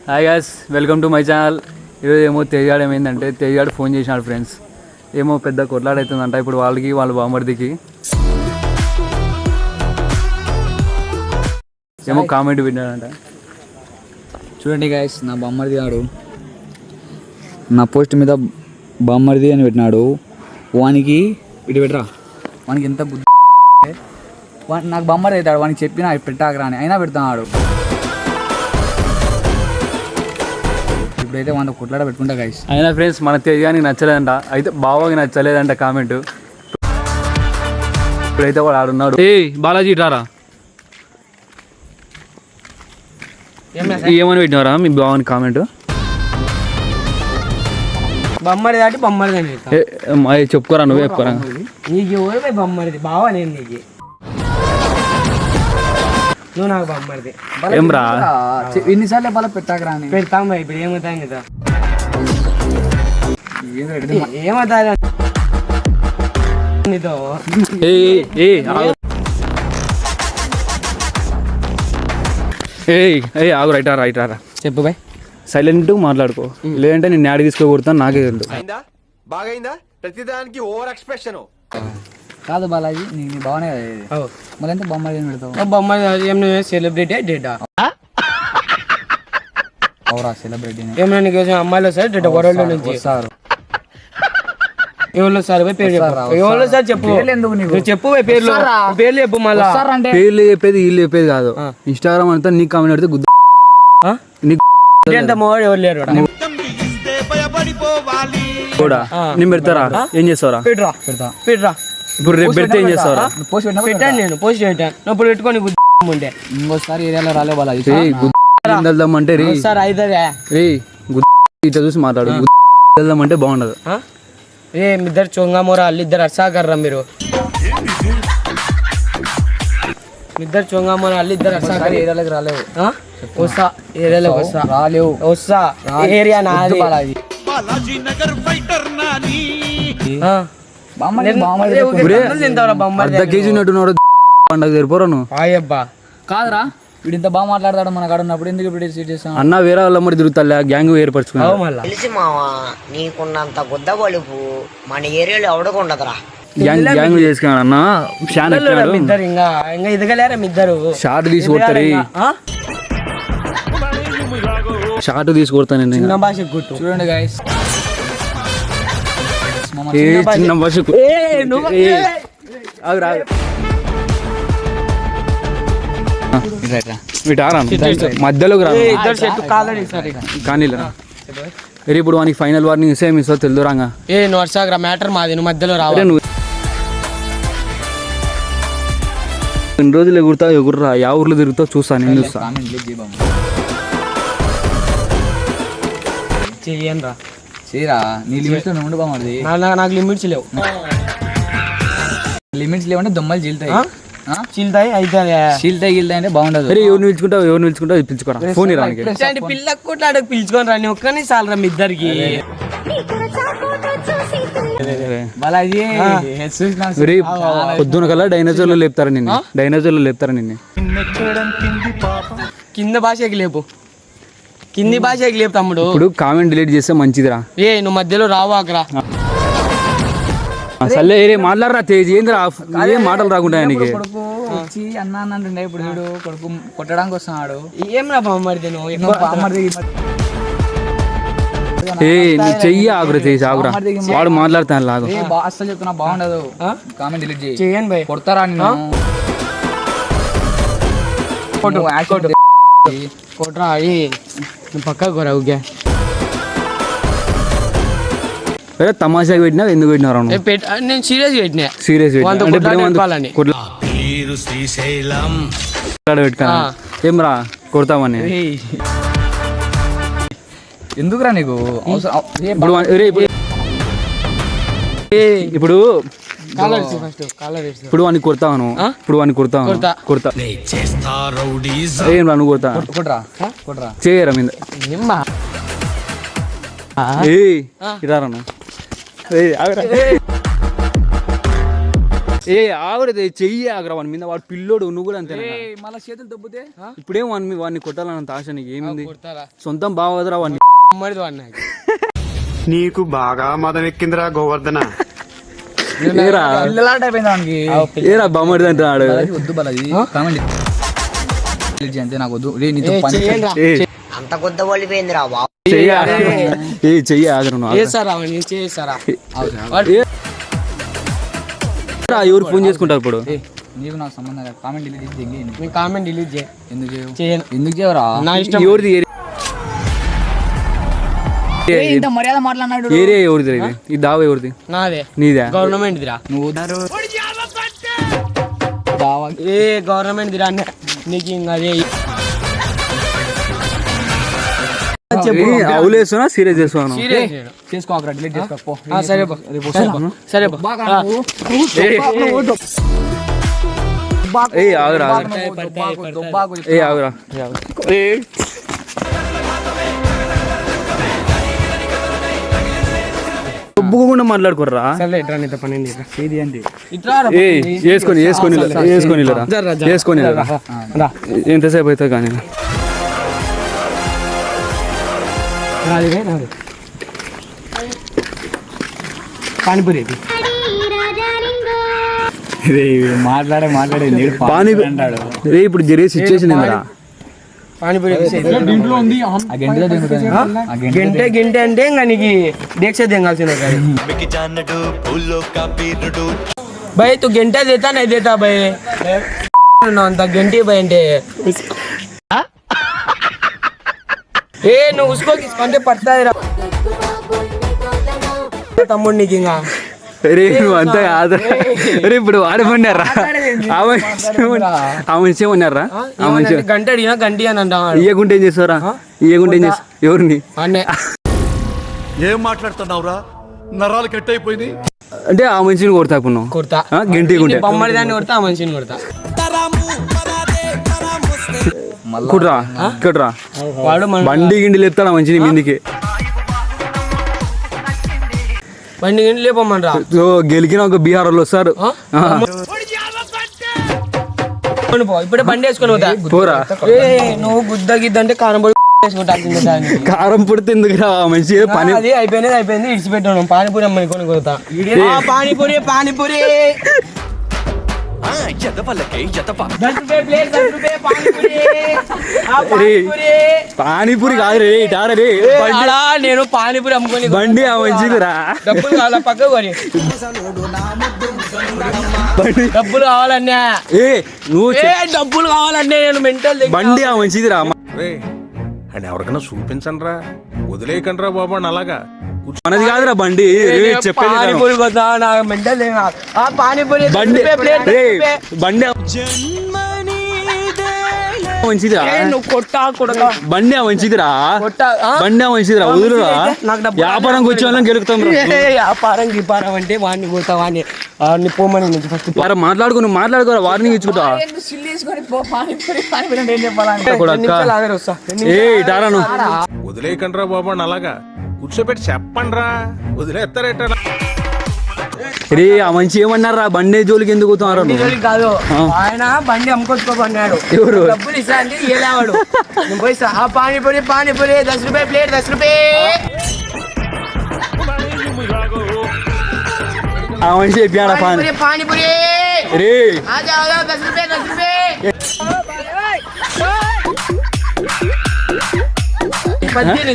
Hi guys, welcome to my channel. ఈరోజు ఏమో తేజాడు ఏమైందంటే తేజాడు ఫోన్ చేసినాడు ఫ్రెండ్స్. ఏమో పెద్ద కొట్లాడవుతుందంట ఇప్పుడు వాళ్ళకి వాళ్ళ బామ్మర్దికి. ఏమో కామెంట్ పెట్టాడంట. చూడండి గాయస్, నా బామ్మర్ది ఆడు నా పోస్ట్ మీద బామ్మర్ది అని పెట్టినాడు. వానికి ఇటు పెట్టరా, వానికి ఎంత బుద్ధి. నాకు బామ్మర్ది అవుతాడు, వానికి చెప్పినా పెట్టాకరా అని అయినా పెడతాడు. ఇప్పుడైతే వాళ్ళ కొట్లాడ పెట్టుకుంటా గాయస్. అయినా ఫ్రెండ్స్ మన తేజానికి నచ్చలేదంట, అయితే బావకి నచ్చలేదంట కామెంట్. ఇప్పుడైతే వాడు ఆడున్నాడు. ఏ బాలాజీ రారా, ఏమని పెట్టినారా మీ బావని కామెంట్? బొమ్మడి దాటి బొమ్మడి చెప్పుకోరా, నువ్వే చెప్పుకోరా. నీకు ఎవరు బొమ్మడిది బావ, నేను నీకు నువ్వు నాకు బొమ్మడిది. ఏం రా ఎన్నిసార్లు బాగా పెట్టాకరా అని పెడతాం బా. ఇప్పుడు ఏమవుతాం కదా, ఏమవుతా నీతో ఆగు. రైట్ రా చెప్పు బాయ్, సైలెంట్ మాట్లాడుకో, లేదంటే నేను యాడ్ తీసుకోకూడతాను. నాకే తెలుసు. బాగైందా ప్రతిదానికి ఓవర్ ఎక్స్ప్రెషన్ కాదు బాలాజీ, నీ బాగానే మళ్ళీ ఎంత బొమ్మడి అని పెడతావు? బొమ్మడి ఏమన్నా సెలబ్రిటీ డేటా అవురా సెలబ్రిటీ ఏమన్నా నీకు అమ్మాయిలు వస్తారు డేటా వరల్డ్ నుంచి సార్. ఎవరు సార్ పేరు చెప్పు, ఎవరు సార్ చెప్పు, నువ్వు చెప్పు పేర్లు, పేర్లు చెప్పు. మళ్ళా పేర్లు చెప్పేది వీళ్ళు చెప్పేది కాదు. ఇన్స్టాగ్రామ్ అంతా నీకు కామెంట్ పెడితే గుద్ద ఎవరు లేరు కూడా నేను పెడతారా? ఏం చేస్తావరా? పెడరా పెడరా. ఇప్పుడు రేపు పెడితే ఏం చేస్తావరా? పెట్టాను నేను పోస్ట్ పెట్టాను. ఇప్పుడు పెట్టుకొని ఉండే ఇంకోసారి ఏరియాలో రాలే బాలాజీ. వెళ్దామంటే రే సార్ అయితదే రే ఇట్లా చూసి మాట్లాడు. వెళ్దామంటే బాగుండదు. ఏ ఇద్దరు చొంగమూర వాళ్ళు ఇద్దరు అర్సాకర్రా మీరు. ఇద్దరు చొంగమూర వాళ్ళు ఇద్దరు అర్సాకర్. ఏరియాలోకి రాలేవు. వస్తా ఏరియాలోకి వస్తా. రాలేవు. వస్తా ఏరియా నాది. బాలాజీ అర్ధ కేజీ నట్టున్నాడు. పండగ సరిపోరా నువ్వు? అయ్యబ్బా కాదురా, వీడు ఇంత బాగా మాట్లాడతాడు మన కాడ ఉన్నప్పుడు ఎందుకు ఇప్పుడు సీట్ చేస్తాం? అన్న వేరే వాళ్ళ మరి తిరుగుతా గ్యాంగ్ ఏర్పరచుకున్నావు. మళ్ళా తెలిసి మావా, నీకున్నంత గుద్ద బలుపు మన ఏరియాలో ఎవడకుండదురా. గ్యాంగ్ చేసుకున్నాడు అన్న. ఫ్యాన్ ఇద్దరు ఇంకా ఇంకా ఎదగలేరా ఇద్దరు. షార్ట్ తీసి కొడతారు. షార్ట్ తీసి కొడతాను నేను. చిన్న భాష గుట్టు చూడండి గాయస్, చిన్న భాష మధ్యలోకి రా ఇద్దరు చెట్టు కాలని సరే కానీ ఇప్పుడు వానికి ఫైనల్ వార్నింగ్ ఇస్తే మిస్ తెలుదు రాగా. ఏ నువ్వు వర్షాగ్రా మ్యాటర్ మాది, నువ్వు మధ్యలో రావాలి. నువ్వు ఎన్ని రోజులు ఎగురుతావు? ఎగురురా, యా ఊర్లో తిరుగుతావు చూస్తాను, నేను చూస్తా. చెయ్యను రా. చేయరా, నీ లిమిట్స్ లో ఉండి బాగుంది. నాకు లిమిట్స్ లేవు. లిమిట్స్ లేవంటే దొమ్మలు చీలుతాయి. చీల్తాయి అయితే చీల్తాయి గిల్తాయి అంటే బాగుండదు. ఎవరిని పిలుచుకుంటావు పిలుచుకోరా. ఫోన్ రానికి పిల్లకు కూడా అడగ పిలుచుకొని రా. ఒక్కని చాలు రా మీ ఇద్దరికి. బాలాజీ పొద్దున కల్లా డైనోసార్లు లేపుతారా నిన్ను. డైనోసార్లు లేపుతారా నిన్ను. కింద భాషకి లేపు, కింది భాషకి లేపు తమ్ముడు. ఇప్పుడు కామెంట్ డిలీట్ చేస్తే మంచిదిరా. ఏ నువ్వు మధ్యలో రావాకరా. సర్లే మాట్లాడరా తేజ్. ఏందిరా ఏం మాటలు రాకుండా నీకు? కొడుకు వచ్చి అన్నా అంటుండే, ఇప్పుడు వీడు కొడుకు కొట్టడానికి వస్తున్నాడు. ఏం రా బామ్మడిది నువ్వు. చెయ్యి ఆగురా తేజ్, ఆగురా. వాడు మాట్లాడుతాను లాగు. అసలు చెప్తున్నా బాగుండదు. కామెంట్ డిలీట్ చేయి. చెయ్యను భయ్, కొడతారా నేను. కొట్రా. నువ్వు పక్కకు కొరా. ఊగే తమాషాగా పెట్టినా ఎందుకు పెట్టినారు? నేను సీరియస్ పెట్టినా. సీరియస్ పెట్టుకున్నా. ఏం రా కొడతామని ఎందుకురా నీకు? ఇప్పుడు ఇప్పుడు వాడిని కొడతాను. ఇప్పుడు వాడిని కొడతాను. కొడతా ఏం రా నువ్వు కొడతా. కొట్రా చేయరా మీద ఇరారా. ఏ ఆవిడ చెయ్యి ఆగరా వాడి మీద, వాడు పిల్లోడు, నువ్వు కూడా అంతే. మళ్ళీ చేతులు దొబ్బితే ఇప్పుడేం వాడిని కొట్టాలన్నంత ఆశ నీకు ఏమింది? సొంతం బావదరా వాడిని. నీకు బాగా మదం ఎక్కిందిరా గోవర్ధన. ఏరా పిల్లలాట అయిపోయింది వానికి. ఏరా బొమ్మడి అంటున్నాడు. వద్దు బాలాజీ, కామెంట్ అంతే నాకు వద్దు. రే నీతో అంత గుద్ద పడిపోయిందిరా బాబు. చెయ్యి ఆగరు ఎవరు ఫోన్ చేసుకుంటారు ఇప్పుడు? నీకు నాకు సంబంధం లేదు. కామెంట్ డిలీట్ చేయి. కామెంట్ డిలీట్ చేయి. ఎందుకు చేయవరా? నా ఇష్టం. ఎవరిది ఇంత మర్యాద మాట్లాడినాడు. ఏరియా ఎవరిది ఇది? ఈ దావ ఎవరిది? నాదే. నీదే? గవర్నమెంట్ దిరా. నువ్వు ఏ గవర్నమెంట్ దిరా నీకు ఇంకా అదే అవులేస్తున్నా సీరియస్ చేస్తున్నాను. చేసుకో, అక్కడ డిలీట్ చేసుకో. సరే సరే ఏ ఆగురా ఏ ఆగురా ఒప్పుకోకుండా మాట్లాడుకోర్రా. వేసుకొని ఎంతసేపు అవుతుంది కానీ పానీపూరి మాట్లాడే పానీపూరి ఇప్పుడు జరిగే సిచ్యువేషన్ ఏంటరా? పానీపూరి గంటే అంటే ఇంకా నీకు దీక్ష దింగాల్సిందే కానీ భయ్ తు గంట దేతా नहीं देता భయ్ అంత గంటి భయ్ అంటే ఏ నువ్వు ఉసుకో తీసుకుంటే పడతాది రా తమ్ముడు నీకు ఇంకా నువ్వు అంతా కాదు. ఇప్పుడు వాడమన్నారా? ఆ మనిషి ఏమన్నారా? ఆ మనిషి గంట అడిగినా గంటి అని అంటా. ఇయ్యకుంటే ఏం చేస్తారా? ఇయ్యకుంటే ఏం చేస్తా? ఎవరిని అన్నే ఏం మాట్లాడుతున్నావురా? నరాలు కట్ అయిపోయింది అంటే ఆ మనిషిని కొడతా ఇప్పుడు నువ్వు. కొడతా గంటి గుంటే బొమ్మడి దాన్ని కొడతా ఆ మనిషిని కొడతా. కుట్రా ఇక్కడ్రా వాడు బండి గిండి లేపుతాడు ఆ మనిషిని మీదికి. బండి గిండి లేపమ్మనరా. గెలికిన ఒక బీహార్ వాళ్ళు వస్తారు. ఇప్పుడే బండి వేసుకొని పోతా. పోరా నువ్వు గుద్ద గిద్ద అంటే కారం పొడి వేసుకుంటా. కారం పొడితే ఎందుకు రా మనిషి పని? అది అయిపోయింది ఇడిచిపెట్టాను. పానీపూరి అమ్మని కొని కొడతా. పానీపూరి పానీపూరి పానీపూరి కాదు రే రే నేను పానీపూరి అమ్ముకొని బండి ఆ మంచిది రా. డబ్బులు కావాలా పక్క కొని డబ్బులు కావాలన్నా నువ్వు డబ్బులు కావాలన్నా నేను మెంటల్ బండి ఆ మంచిది రా. అని ఎవరికైనా చూపించండి రా, వదిలేయకండి రా బాబు అని అలాగా. మనది కాదురా బండి. చెప్పేది పానీపూరి కొద్దా నాకు మెంటల్ పానీపూరి బండి బండి మంచిదిరా. నువ్వు కొట్టా కొడతా బండి మంచిదిరా. బండి మంచిదిరా. వదులురా. వ్యాపారం వచ్చే వాళ్ళని గెలుపుతాం. వ్యాపారం గిపారం అంటే వాడిని పోతా వాడిని పోమని నుంచి ఫస్ట్ మాట్లాడుకో. నువ్వు మాట్లాడుకోరా. వార్నింగ్ ఇచ్చుకుంటా. వదిలేయకండి రా బాబు అని అలాగా కూర్చోబెట్టి చెప్పండి రా, వదిలేస్తారేట. రే ఆ మంచి ఏమన్నారా? బండి జోలికి ఎందుకు పోతున్నారు? కాదు ఆయన బండి అమ్ముకొచ్చుకోమన్నాడు. ఎవరు డబ్బులు ఇస్తా అంటే ఏలావాడు. నేను పోయి పానీపూరి 10 రూపాయ ప్లేట్ 10 రూపాయ. ఆ మనిషి చెప్పాడా? పానీపూరి రే 10 రూపాయ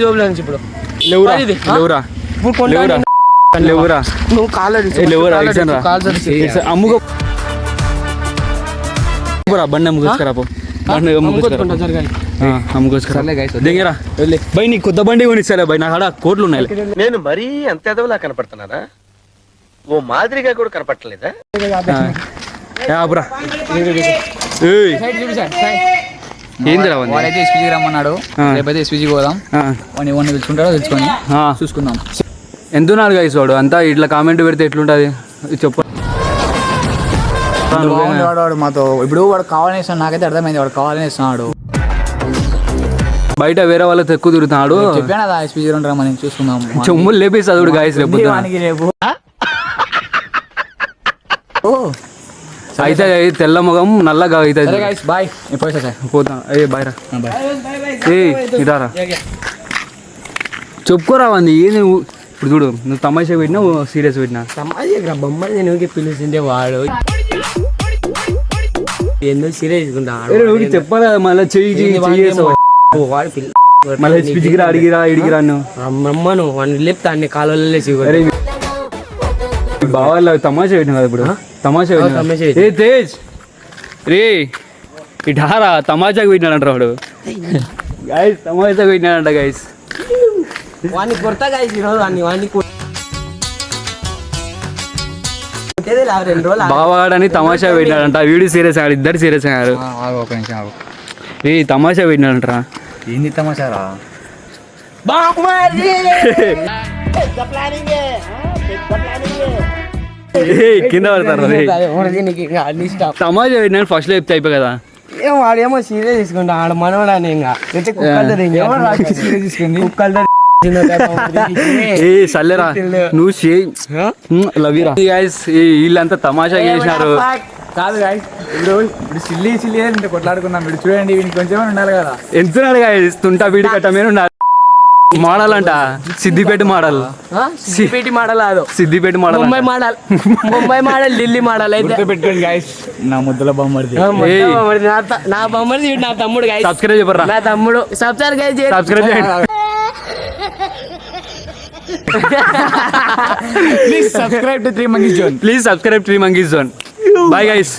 జోబులో నుంచి ఇప్పుడు లేవురా లేవురా లేవురా లేవురా నువ్వు లేవురా అమ్ముకో. బండి అమ్ముకొచ్చుకరా. బండి అమ్ముకొచ్చుకరా. దిగరా బై. నీకు కొత్త బండి కొనిస్తారా బై? నాకు ఆడ కోట్లు ఉన్నాయి. నేను మరీ అంత ఎదవలా కనపడుతున్నానా? ఓ మాదిరిగా కూడా కనపడలేదా? ఏందిరా వాడైతే ఎస్పీజీ రమ్మన్నాడు. రేపైతే ఎస్పీజీ పోదాం. వాడిని పిలుచుకుంటాడో తెచ్చుకొని చూసుకుందాం. ఎంతున్నాడు గైస్ వాడు అంతా ఇట్లా కామెంట్ పెడితే ఎట్లుంటది చెప్పు. వాడు మాతో ఇప్పుడు వాడు కావాలని ఇస్తున్నాడు. నాకైతే అర్థమైంది వాడు కావాలని ఇస్తున్నాడు. బయట వేరే వాళ్ళతో ఎక్కువ తిరుగుతున్నాడు. చెప్పాను కదా ఎస్పీజీ రమ్మని చూసుకుందాం. చెమ్ములు లేపేసి చదువుడు గాయస్ రేపు. అయితే తెల్ల ముఖం నల్లగా సరే అవుతుంది గైస్ బాయ్ ఎప్పుడు సార్ పోతా ఏ బాయ్ రా బాయ్ ఏ ఇదారా చెప్పుకోరావంది ఏ నువ్వు ఇప్పుడు చూడు నువ్వు తమాషా పెట్టినా సీరియస్ పెట్టినా సమాజం బొమ్మని నువ్వుకి పిలుస్తుంటే వాడు ఏందో సీరియస్ చెప్పాలి కదా మళ్ళీ చెయ్యి వాడు పిల్ల మళ్ళీ హెచ్పిజికి అడిగిరా ఇడిగిరా నువ్వు రమ్మను వాడిని లేపుతా అన్ని కాలువలో లేచి అరే బావాళ్ళు తమాషా పెట్టిన కదా ఇప్పుడు తమాషా తమాషా పెట్టిన ఏ తేజ్ రే ఇటారా తమాషాకి పెట్టినాడంట వాడు గైస్ తమాషాకి పెట్టినాడంట గైస్ వాడిని కొడతా కాదు ఈరోజు వాడిని రెండు రోజులు బావాడని తమాషా పెట్టినాడంట వీడు సీరియస్ అయ్యాడు ఇద్దరు సీరియస్ అయ్యారు ఆగు ఒక నిమిషం ఆగు రే తమాషా పెట్టినాడంటరా ఏంది తమాషారా కింద పడతారు రే తమాషా పెట్టినాడు ఫస్ట్ లో చెప్తే అయిపోయి కదా ఏం వాడేమో సీరియస్ తీసుకుంటా ఆడ మనవాడని ఇంకా కుక్కలతో ఏ సల్లేరా నువ్వు లవ్యరా గైస్ వీళ్ళంతా తమాషా చేసినారు కాదు గాయస్ ఇప్పుడు సిల్లి ఇంత కొట్లాడుకున్నాం మీరు చూడండి వీనికి కొంచెం ఉండాలి కదా ఎంతున్నాడు గైస్ తుంటా వీడి కట్టమే ఉండాలి మోడల్ అంట సిద్దిపేట మోడల్ సిద్దిపేట మోడల్ కాదు Siddipet model Mumbai model Delhi model అయితే పెట్టుకోండి గాయస్ నా ముద్దల బొమ్మడిది నా బొమ్మది నా తమ్ముడు గాయస్ సబ్స్క్రైబ్ చెప్పరా నా తమ్ముడు సబ్స్క్రైబ్ చేయండి please subscribe to 3 Monkeys Zone please subscribe 3 Monkeys Zone bye guys